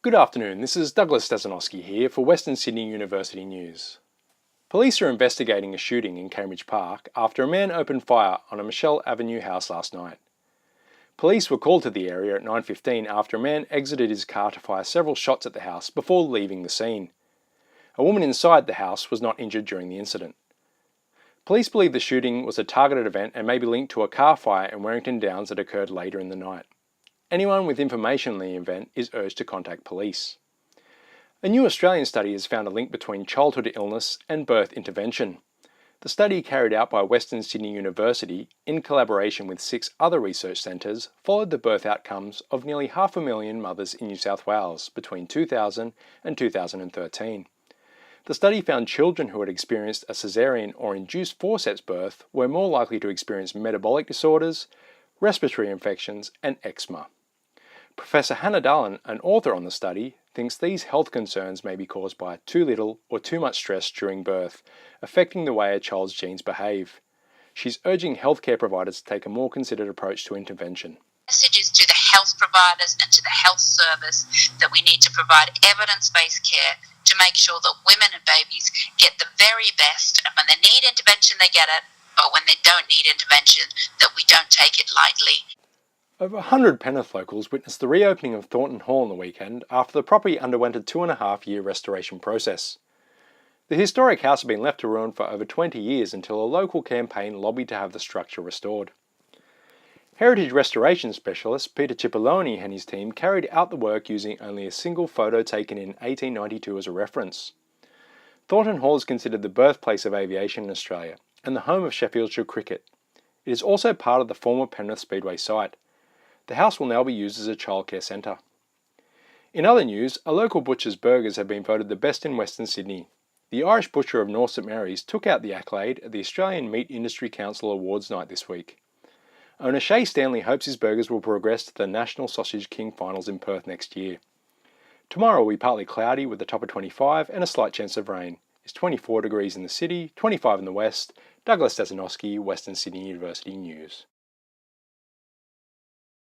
Good afternoon, this is Douglas Stasinowsky here for Western Sydney University News. Police are investigating a shooting in Cambridge Park after a man opened fire on a Michelle Avenue house last night. Police were called to the area at 9:15 after a man exited his car to fire several shots at the house before leaving the scene. A woman inside the house was not injured during the incident. Police believe the shooting was a targeted event and may be linked to a car fire in Warrington Downs that occurred later in the night. Anyone with information on the event is urged to contact police. A new Australian study has found a link between childhood illness and birth intervention. The study, carried out by Western Sydney University in collaboration with 6 other research centres, followed the birth outcomes of nearly 500,000 mothers in New South Wales between 2000 and 2013. The study found children who had experienced a caesarean or induced forceps birth were more likely to experience metabolic disorders, respiratory infections and eczema. Professor Hannah Dahlen, an author on the study, thinks these health concerns may be caused by too little or too much stress during birth, affecting the way a child's genes behave. She's urging healthcare providers to take a more considered approach to intervention. Messages to the health providers and to the health service that we need to provide evidence-based care to make sure that women and babies get the very best, and when they need intervention they get it, but when they don't need intervention that we don't take it lightly. Over 100 Penrith locals witnessed the reopening of Thornton Hall on the weekend after the property underwent a 2.5-year restoration process. The historic house had been left to ruin for over 20 years until a local campaign lobbied to have the structure restored. Heritage restoration specialist Peter Cipollone and his team carried out the work using only a single photo taken in 1892 as a reference. Thornton Hall is considered the birthplace of aviation in Australia and the home of Sheffieldshire cricket. It is also part of the former Penrith Speedway site. The house will now be used as a childcare centre. In other news, a local butcher's burgers have been voted the best in Western Sydney. The Irish Butcher of North St Mary's took out the accolade at the Australian Meat Industry Council Awards night this week. Owner Shay Stanley hopes his burgers will progress to the National Sausage King finals in Perth next year. Tomorrow will be partly cloudy with a top of 25 and a slight chance of rain. It's 24 degrees in the city, 25 in the west. Douglas Stasinowsky, Western Sydney University News.